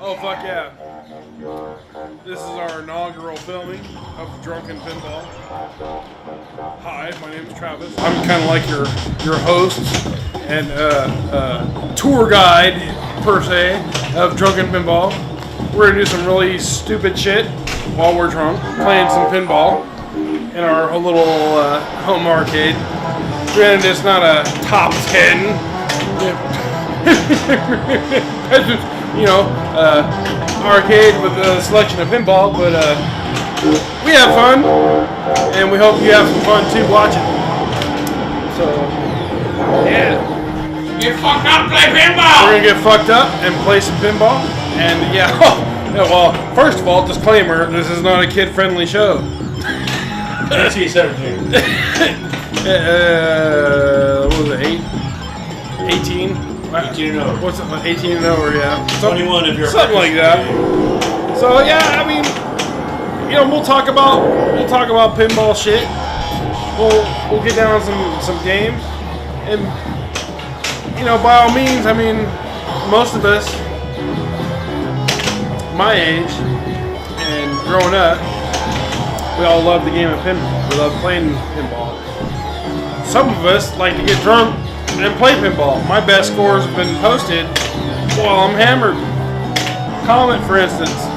Oh, fuck yeah. This is our inaugural filming of Drunken Pinball. Hi, my name is Travis. I'm kind of like your host and tour guide, per se, of Drunken Pinball. We're going to do some really stupid shit while we're drunk, playing some pinball in our little home arcade. Granted, it's not a top 10. You know, arcade with a selection of pinball, but we have fun, and we hope you have some fun too watching. So, yeah. Get fucked up, play pinball! We're gonna get fucked up and play some pinball, and yeah, well, first of all, disclaimer, this is not a kid-friendly show. NC-17. What was it, 18? 18 and over. What's it, 18 and over, yeah. 21 if you're something like that. So yeah, I mean, you know, we'll talk about pinball shit. We'll get down some games, and you know, by all means, I mean, most of us, my age and growing up, we all love the game of pinball. We love playing pinball. Some of us like to get drunk and play pinball. My best scores have been posted while I'm hammered. Comet, for instance.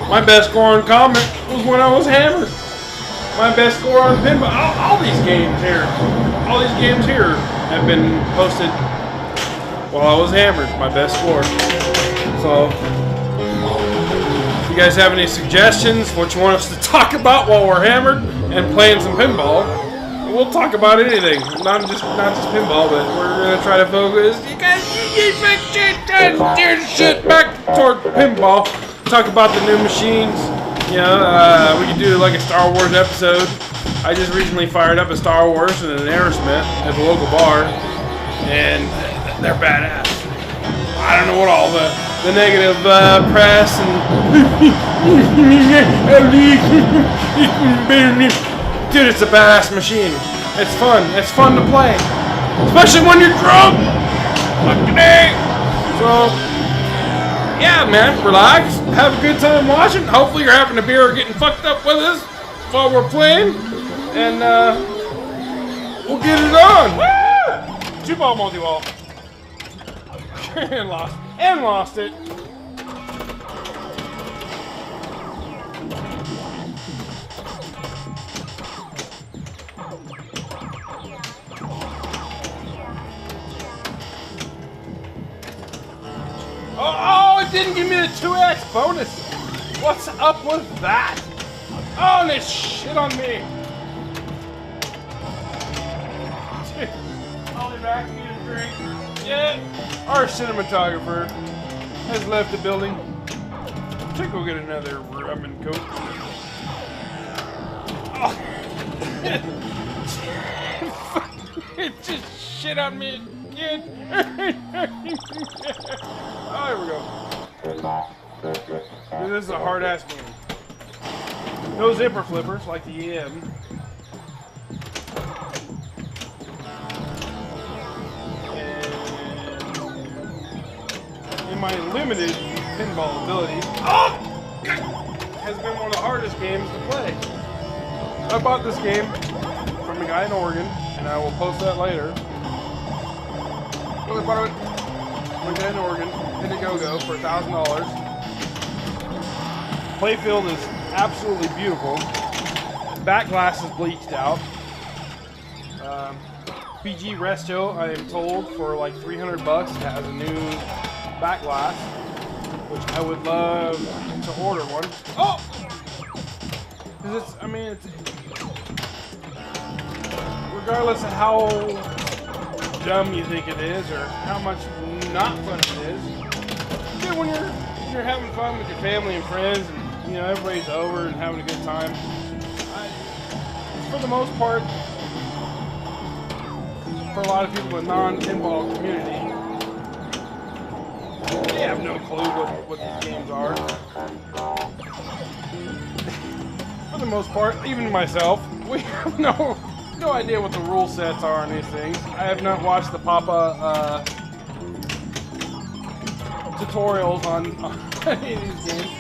My best score on Comet was when I was hammered. My best score on pinball. All these games here have been posted while I was hammered. My best score. So, if you guys have any suggestions, what you want us to talk about while we're hammered and playing some pinball, we'll talk about anything, not just pinball, but we're gonna try to focus. You guys, steer shit back toward pinball. Talk about the new machines. You know, we could do like a Star Wars episode. I just recently fired up a Star Wars and an Aerosmith at the local bar, and they're badass. I don't know what all the negative press and dude, it's a badass machine. It's fun. It's fun to play. Especially when you're drunk. Fucking A. So, yeah, man. Relax. Have a good time watching. Hopefully you're having a beer or getting fucked up with us while we're playing. And, we'll get it on. Woo! 2-ball multi-ball. And lost it. Oh, it didn't give me the 2x bonus. What's up with that? Oh, they shit on me. I'll be back and get a drink. Yeah, our cinematographer has left the building. Should go get another rum and coke. Oh. It just shit on me again. Oh, here we go. This is a hard-ass game. No zipper flippers like the EM. And in my limited pinball ability, has been one of the hardest games to play. I bought this game from a guy in Oregon, and I will post that later. Well, I bought it from a guy in Oregon, Indiegogo, for $1,000. Playfield is absolutely beautiful. Back glass is bleached out. BG Resto, I am told, for like $300 has a new back glass, which I would love to order one. Oh! Because it's, I mean, it's, regardless of how dumb you think it is or how much not fun it is, dude, when you're having fun with your family and friends and, you know, everybody's over and having a good time, for the most part, for a lot of people in the non-pinball community, they have no clue what these games are. For the most part, even myself, we have no idea what the rule sets are on these things. I have not watched the Papa tutorials on any of these games.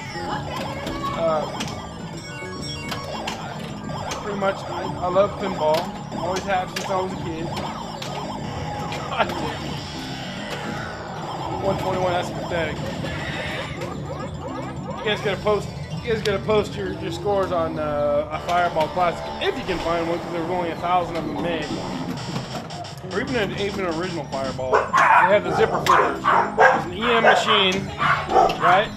Pretty much, I love pinball. Always have since I was a kid. God damn. 121, that's pathetic. You guys gotta post your scores on a Fireball Classic if you can find one, because there was only 1,000 of them made. Or even an original Fireball. They had the zipper flippers. It's an EM machine, right?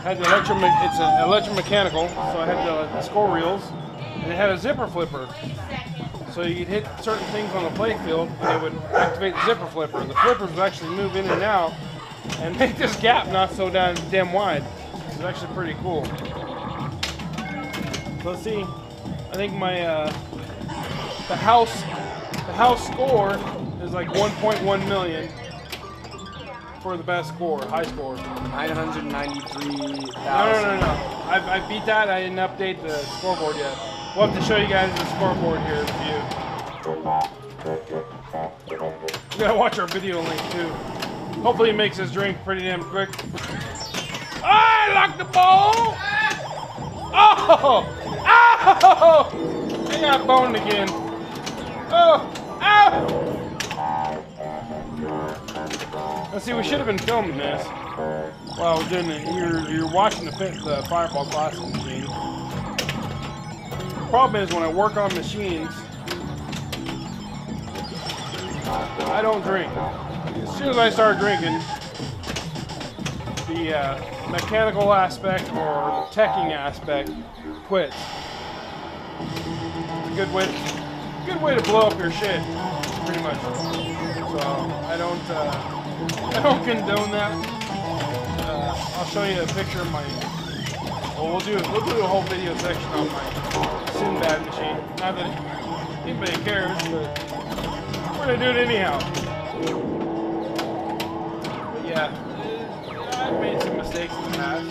Had the it's an electromechanical, so I had the score reels, and it had a zipper flipper. So you'd hit certain things on the play field, and it would activate the zipper flipper. The flippers would actually move in and out, and make this gap not so damn wide. It's actually pretty cool. So let's see. I think my the house score is like 1.1 million for the best score, high score. 993,000. No. I beat that. I didn't update the scoreboard yet. We'll have to show you guys the scoreboard here in a few. You gotta watch our video link too. Hopefully he makes his drink pretty damn quick. I locked the ball! Oh! Oh! I got boned again. Oh! Ow! Let's see, we should have been filming this while we're doing it. You're watching the Fireball Classic machine. The problem is when I work on machines, I don't drink. As soon as I start drinking, the mechanical aspect or the teching aspect quits. It's a good way to blow up your shit, pretty much. So I don't condone that. I'll show you a picture of my. Well, we'll do a whole video section on my Sinbad machine. Not that anybody cares, but we're gonna do it anyhow. But yeah, I've made some mistakes in the past,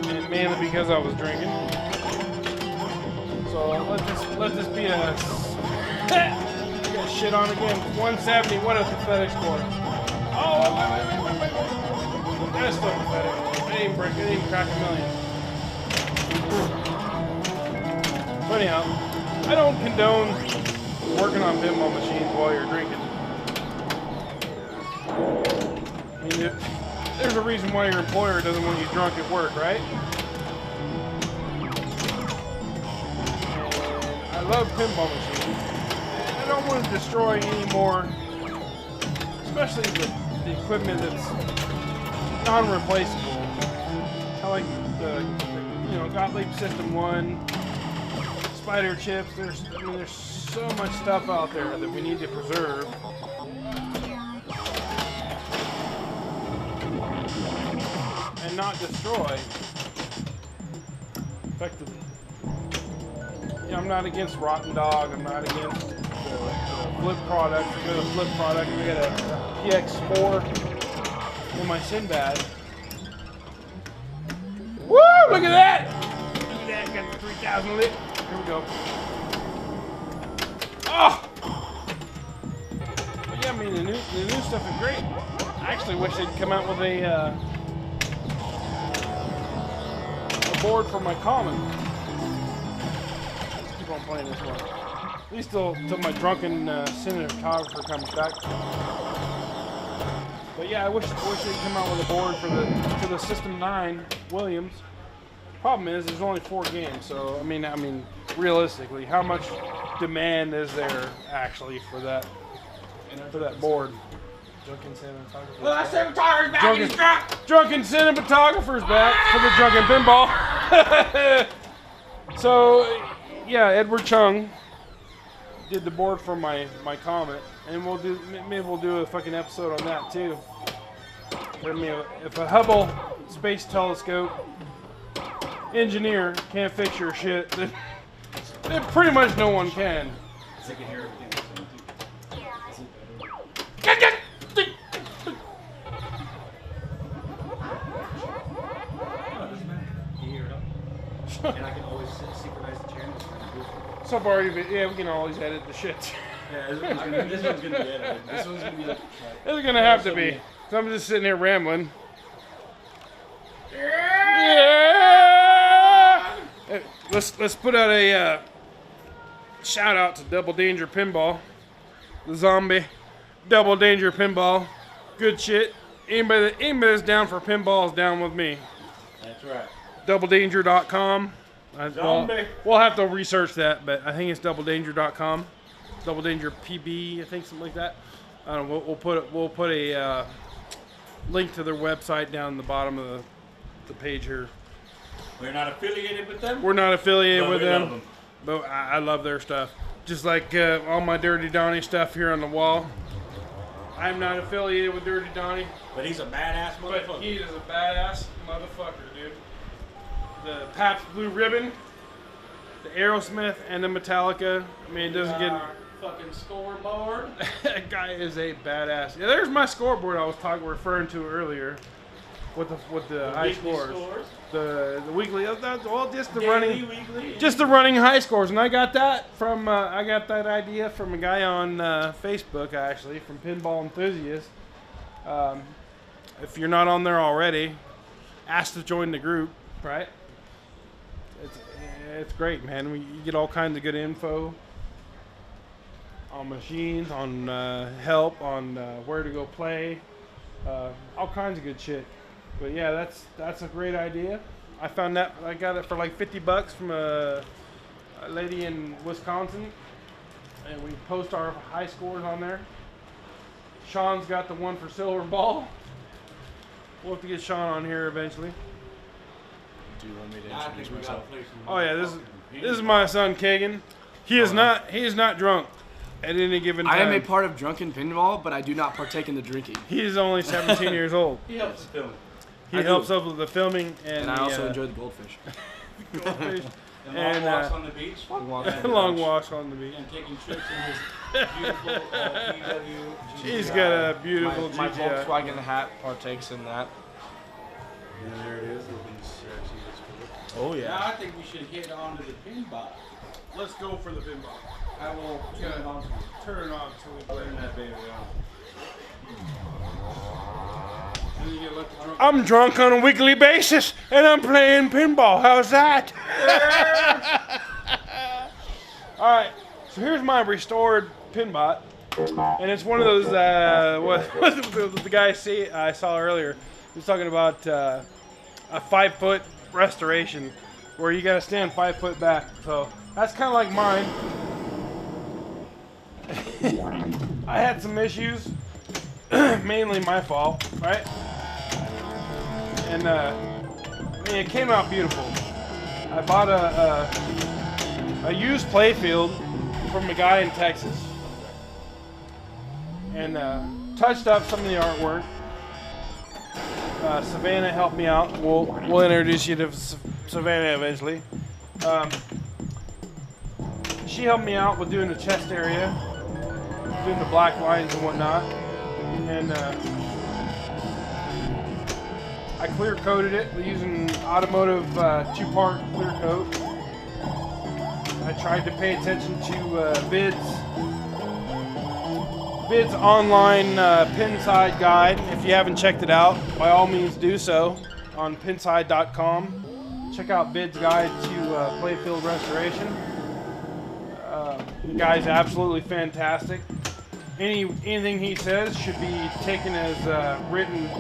and mainly because I was drinking. So let this be a. I got shit on again. 170. What a pathetic score. Oh, wait. That's still pathetic. It ain't crack a million. So anyhow, I don't condone working on pinball machines while you're drinking. I mean, there's a reason why your employer doesn't want you drunk at work, right? And I love pinball machines. I don't want to destroy any more, especially the equipment that's non-replaceable. I like the Gottlieb System 1, Spider chips. There's so much stuff out there that we need to preserve. And not destroy. Effectively. Yeah, I'm not against Rotten Dog. I'm not against the flip product. I got a flip product. I got a PX4 in my Sinbad. Woo! Look at that! Look at that. Got the 3000 lit. Here we go. Oh! But yeah, I mean the new stuff is great. I actually wish they'd come out with a board for my Common. Let's keep on playing this one. At least till my drunken cinematographer comes back. But yeah, I wish they'd come out with a board for the System 9 Williams. Problem is, there's only 4 games, so I mean, realistically, how much demand is there actually for that board? Drunken cinematographer. Well, that cinematographer's back in his truck. Drunken cinematographer's back for the Drunken Pinball. So, yeah, Edward Chung did the board for my Comet, and maybe we'll do a fucking episode on that too. I mean, if a Hubble Space Telescope engineer can't fix your shit, then pretty much no one can. I can hear everything. And I can always synchronize the channels. So far, we can always edit the shit. Yeah, this one's gonna be edited. This one's gonna be like. It's gonna have to be. So I'm just sitting here rambling. Yeah! Let's put out a shout out to Double Danger Pinball, the zombie Double Danger Pinball. Good shit. Anybody that's down for pinball is down with me. That's right. DoubleDanger.com. Zombie. We'll have to research that, but I think it's DoubleDanger.com. Double Danger PB, I think, something like that. I don't know. We'll put a link to their website down the bottom of the page here. We're not affiliated with them. We're not affiliated But with we them, love them. but I love their stuff. Just like all my Dirty Donnie stuff here on the wall. I'm not affiliated with Dirty Donnie, But he's a badass but motherfucker. he is a badass motherfucker, dude. The Pabst Blue Ribbon, the Aerosmith, and the Metallica. I mean, it doesn't get... Fucking scoreboard. That guy is a badass. Yeah, there's my scoreboard I was referring to earlier, with the high Weekly scores. The weekly. That's all just the Daily, running, weekly. just the running high scores. And I got that from I got that idea from a guy on Facebook, actually, from Pinball Enthusiast. If you're not on there already, ask to join the group. Right? It's great, man. You get all kinds of good info on machines, on help, on where to go play, all kinds of good shit. But yeah, that's a great idea. I found that I got it for like $50 from a lady in Wisconsin, and we post our high scores on there. Sean's got the one for silver ball. We'll have to get Sean on here eventually. Do you want me to I introduce think we gotta myself? play some. Oh yeah, this is my son Kagan. He is not drunk at any given time. I am a part of Drunken Pinball, but I do not partake in the drinking. He is only 17 years old. He helps the film. He I helps do. up with the filming And I also enjoy the goldfish. goldfish And And, long walks on the beach. long wash on the beach. And taking trips in his beautiful VW. He's got a beautiful My GTI. Volkswagen hat partakes in that. And there it is, looking sexy as fuck. Oh Now I think we should hit on to the pinball. Let's go for the pinball. I will turn it on. Turn it on till we play. Turn that baby on. And you get let the drunk- I'm drunk on a weekly basis and I'm playing pinball. How's that? All right, so here's my restored pinbot, and it's one of those what the guy I saw earlier. He was talking about a 5-foot restoration where you got to stand 5 foot back. So that's kind of like mine. I had some issues, mainly my fault, right? And I mean, it came out beautiful. I bought a used playfield from a guy in Texas, and touched up some of the artwork. Savannah helped me out. We'll introduce you to Savannah eventually. She helped me out with doing the chest area, doing the black lines and whatnot, and I clear coated it using automotive 2-part clear coat. I tried to pay attention to Vid's online pinside guide. If you haven't checked it out, by all means do so on pinside.com. Check out Vid's guide to playfield restoration. The guy's absolutely fantastic. Anything he says should be taken as written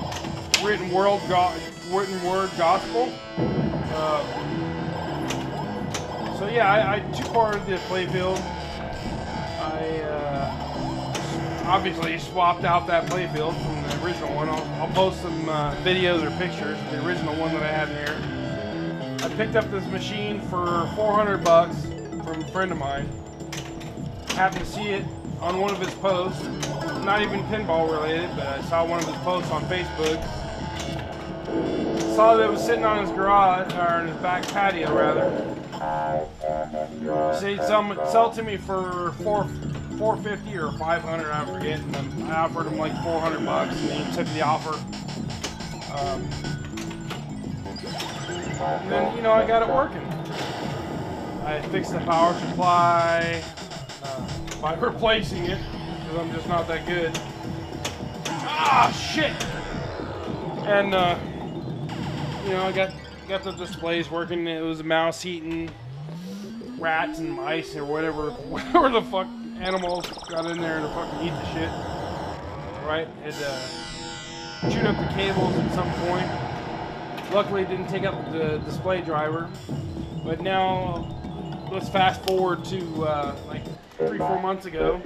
word gospel. So yeah, I 2-parted the playfield. I obviously swapped out that playfield from the original one. I'll post some videos or pictures of the original one that I have here. I picked up this machine for $400 from a friend of mine. Happened to see it on one of his posts. Not even pinball related, but I saw one of his posts on Facebook. Saw that it was sitting on his garage, or in his back patio rather. He said he'd sell it to me for $450 or $500, I'm forgetting. And I offered him like $400, and he took the offer. And then, you know, I got it working. I fixed the power supply by replacing it, because I'm just not that good. Ah, shit! And you know, I got the displays working. It was a mouse eating rats and mice or whatever the fuck animals got in there to fucking eat the shit. Right? It chewed up the cables at some point. Luckily, it didn't take up the display driver. But now, let's fast forward to like 3-4 months ago.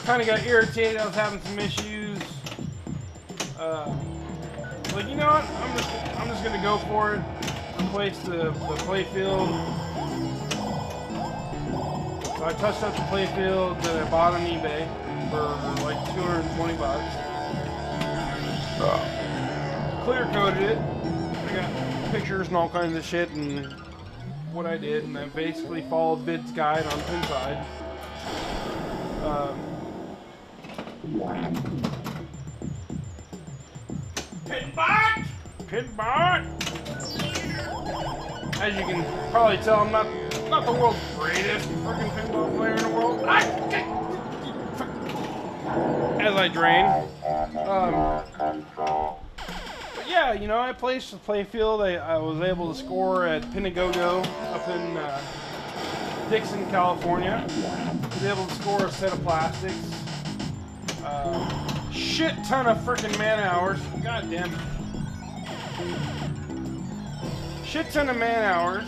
Kind of got irritated. I was having some issues. Like, you know what? I'm just gonna go for it. Replace the play field. So I touched up the play field that I bought on eBay for like $220. Clear coated it. I got pictures and all kinds of shit and what I did, and I basically followed Vid's guide on Pinside. Pinbot! Pinbot! As you can probably tell, I'm not the world's greatest freaking pinball player in the world. As I drain. But yeah, you know, I placed the play field. I was able to score at Pinagogo up in Dixon, California. I was able to score a set of plastics. Shit ton of freaking man hours. God damn it. Shit ton of man hours.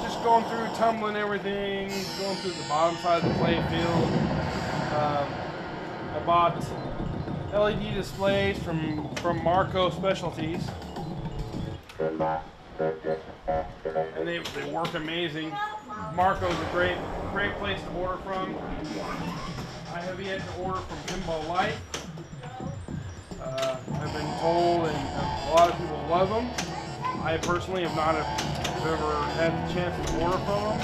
Just going through, tumbling everything, going through the bottom side of the play field. I bought LED displays from Marco Specialties. And they work amazing. Marco's a great place to order from. I have yet to order from Pinball Light. I've been told, and a lot of people love them. I personally have not ever had the chance to order from them.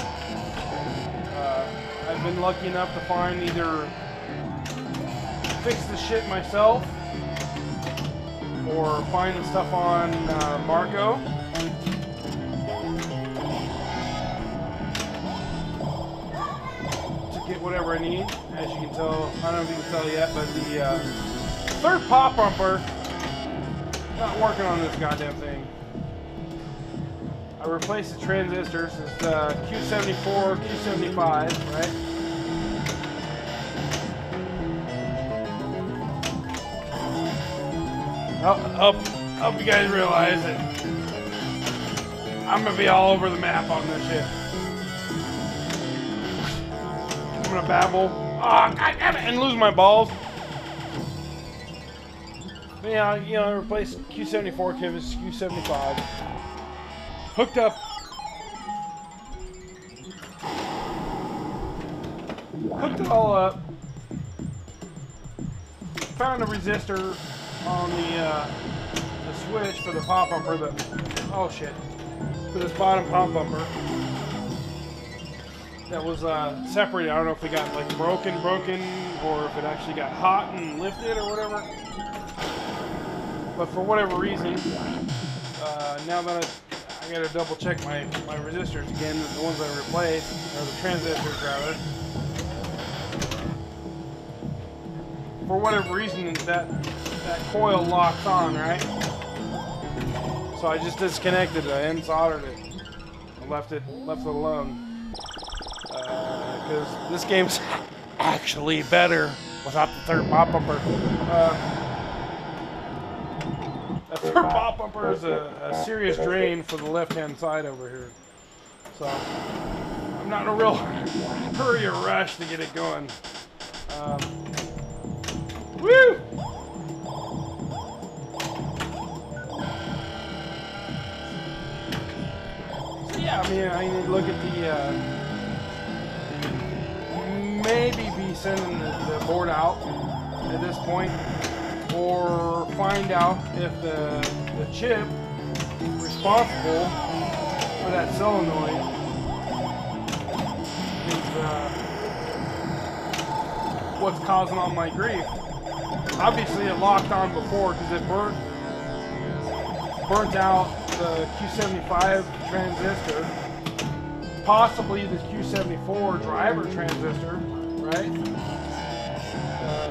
I've been lucky enough to find either fix the shit myself or find the stuff on Marco. Get whatever I need. As you can tell, I don't know if you can tell yet, but the third pop bumper not working on this goddamn thing. I replaced the transistors. It's Q74, Q75, right? I hope you guys realize that I'm gonna be all over the map on this shit. I'm gonna babble. Oh, God damn it, and lose my balls. But yeah, you know, I replaced Q74 with Q75. Hooked up. Hooked it all up. Found a resistor on the switch for the pop bumper. Oh shit. For this bottom pop bumper. That was separated. I don't know if it got like broken, or if it actually got hot and lifted or whatever. But for whatever reason, now that I gotta double check my resistors again, the ones I replaced, or the transistors rather. For whatever reason, that coil locks on, right? So I just disconnected it. I unsoldered it. I left it alone. Because this game's actually better without the third pop bumper. The third pop bumper is a serious drain for the left-hand side over here. So I'm not in a real hurry or rush to get it going. Woo! So yeah, I mean, I need to look at the maybe be sending the board out at this point, or find out if the chip responsible for that solenoid is what's causing all my grief. Obviously it locked on before because it burnt out the Q75 transistor, possibly the Q74 driver transistor, right?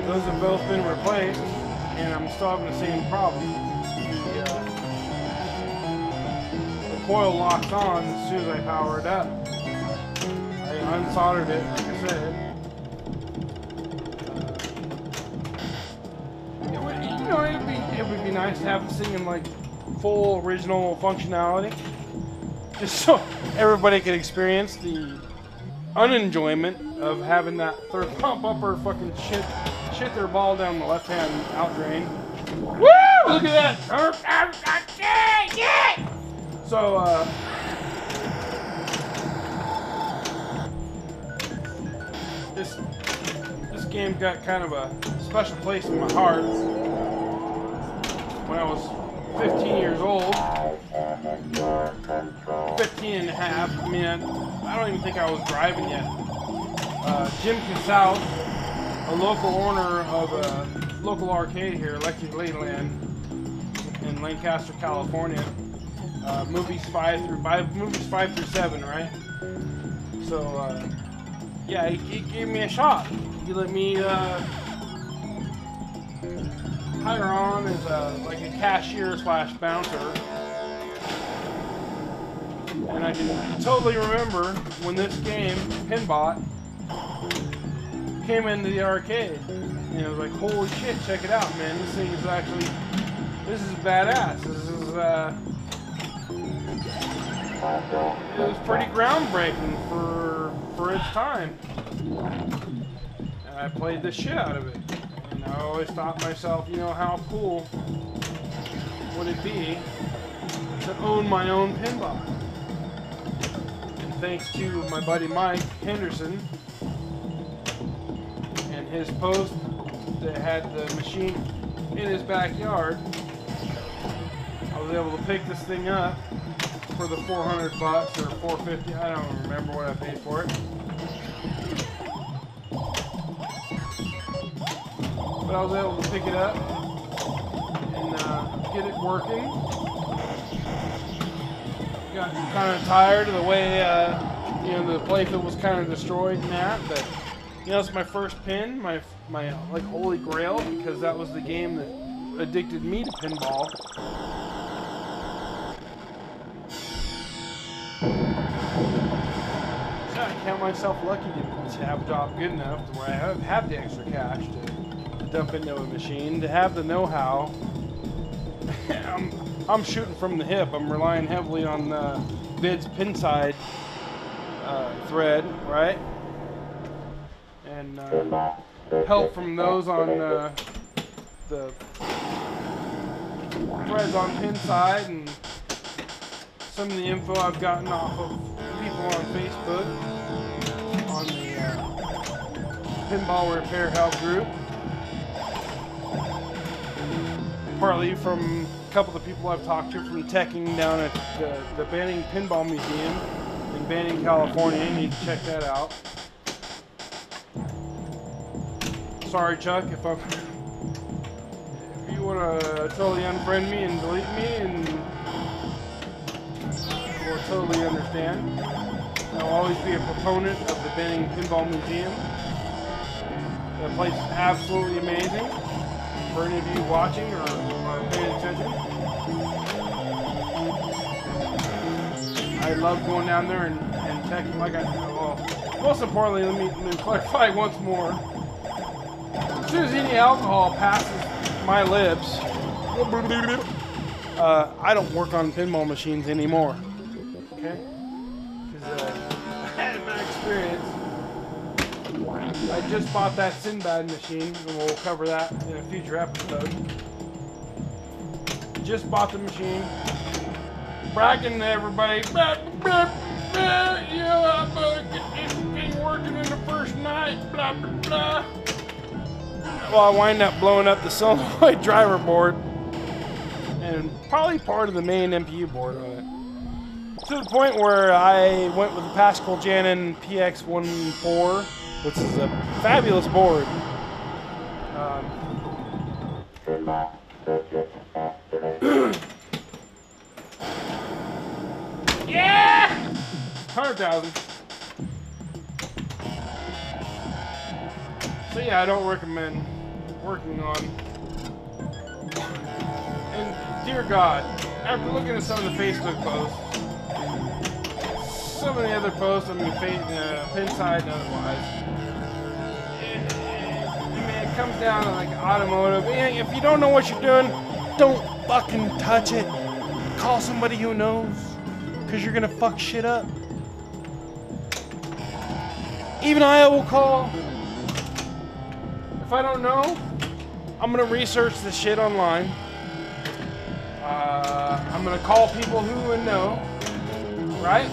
Those have both been replaced, and I'm still having the same problem. The coil locks on as soon as I power it up. I unsoldered it, like I said. It would be nice to have this thing in like full original functionality, just so everybody could experience the unenjoyment of having that third pump upper fucking shit their ball down the left hand out drain. Woo! Look at that! So this game got kind of a special place in my heart. When I was 15 years old, 15 and a half, I mean, I don't even think I was driving yet. Jim Casal, a local owner of a local arcade here, Electric Ladyland, in Lancaster, California. Movies 5 through 7, right? So, yeah, he gave me a shot. He let me hire on as like a cashier / bouncer. And I can totally remember when this game, Pinbot, came into the arcade. And it was like, holy shit, check it out, man. This thing is this is badass. It was pretty groundbreaking for its time. And I played the shit out of it. And I always thought to myself, you know, how cool would it be to own my own pinball? And thanks to my buddy Mike Henderson and his post that had the machine in his backyard, I was able to pick this thing up for the $400 or $450. I don't remember what I paid for it. But I was able to pick it up and get it working. Got kind of tired of the way, you know, the playfield was kind of destroyed and that, but you know, it's my first pin, my like holy grail, because that was the game that addicted me to pinball. So I count myself lucky to have a job good enough to where I have the extra cash to dump into a machine, to have the know-how. I'm shooting from the hip. I'm relying heavily on Vid's pinside thread, right? And help from those on the threads on pinside, and some of the info I've gotten off of people on Facebook on the Pinball Repair Help group. Partly from a couple of people I've talked to from teching down at the Banning Pinball Museum in Banning, California. You need to check that out. Sorry, Chuck, if you want to totally unfriend me and delete me, and we'll totally understand. I'll always be a proponent of the Banning Pinball Museum. That place is absolutely amazing. For any of you watching or paying attention, I love going down there and teching like well, most importantly, let me clarify once more. As soon as any alcohol passes my lips, I don't work on pinball machines anymore. Okay? Because I had my experience. I just bought that Sinbad machine, and we'll cover that in a future episode. Just bought the machine. Bragging to everybody. Yeah, it's been working in the first night. Blah, blah, blah. Well, I wind up blowing up the solenoid driver board and probably part of the main MPU board on it. To the point where I went with the Pascal Janin PX14, which is a fabulous board. Yeah! 100,000. So yeah, I don't recommend working on. And dear God, after looking at some of the Facebook posts, some of the other posts on the pin side and otherwise, it comes down to like automotive. And if you don't know what you're doing, don't fucking touch it. Call somebody who knows, because you're gonna fuck shit up. Even I will call. If I don't know, I'm gonna research the shit online. I'm gonna call people who would know, right?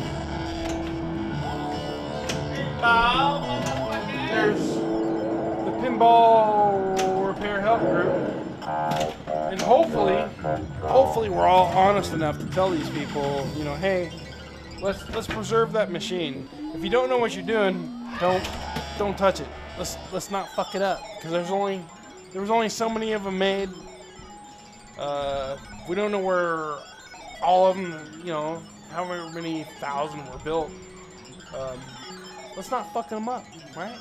There's the Pinball Repair Help Group, and hopefully we're all honest enough to tell these people, you know, hey, let's preserve that machine. If you don't know what you're doing, don't touch it. Let's not fuck it up, because there was only so many of them made. We don't know where all of them, you know, however many thousand were built. Let's not fuck them up, right?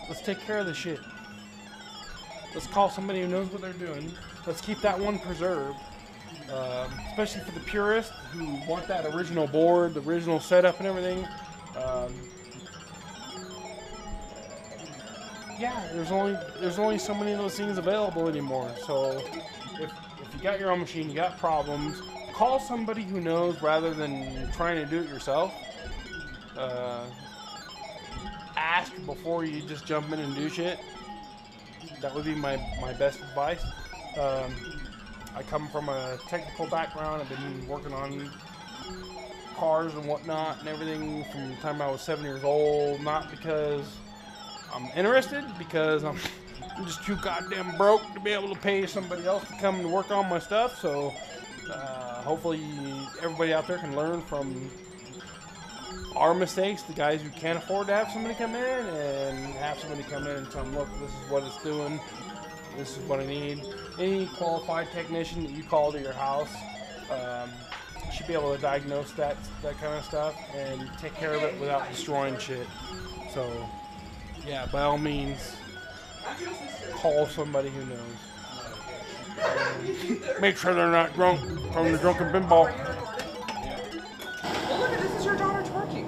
Let's take care of the shit. Let's call somebody who knows what they're doing. Let's keep that one preserved. Especially for the purists who want that original board, the original setup and everything. Yeah, there's only so many of those things available anymore. So if you got your own machine, you got problems, call somebody who knows rather than trying to do it yourself. Ask before you just jump in and do shit. That would be my best advice. I come from a technical background. I've been working on cars and whatnot and everything from the time I was 7 years old. Not because I'm interested, because I'm just too goddamn broke to be able to pay somebody else to come and work on my stuff. So hopefully everybody out there can learn from our mistakes, the guys who can't afford to have somebody come in, and have somebody come in and tell them, look, this is what it's doing, this is what I need. Any qualified technician that you call to your house should be able to diagnose that kind of stuff and take care of it without destroying shit. So yeah, by all means, call somebody who knows. Make sure they're not drunk from the Drunken Pinball. Well, look at this. Is your daughter twerking?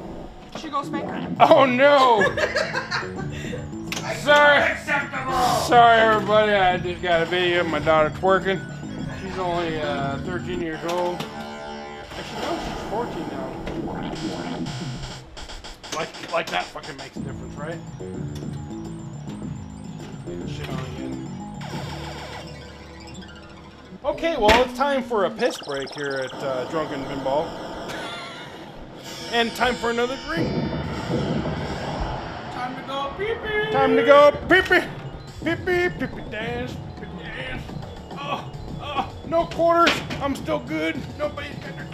She goes spank her. Oh no! Sorry everybody, I just got a video of my daughter twerking. She's only 13 years old. Actually, no, she's 14 now. Like that fucking makes a difference, right? Leave the shit on again. Okay, well, it's time for a piss break here at Drunken Pinball. And time for another drink. Time to go pee-pee. Time to go pee-pee. Pee-pee, pee-pee dance, pee-pee dance. Oh, no quarters. I'm still good. Nobody's got their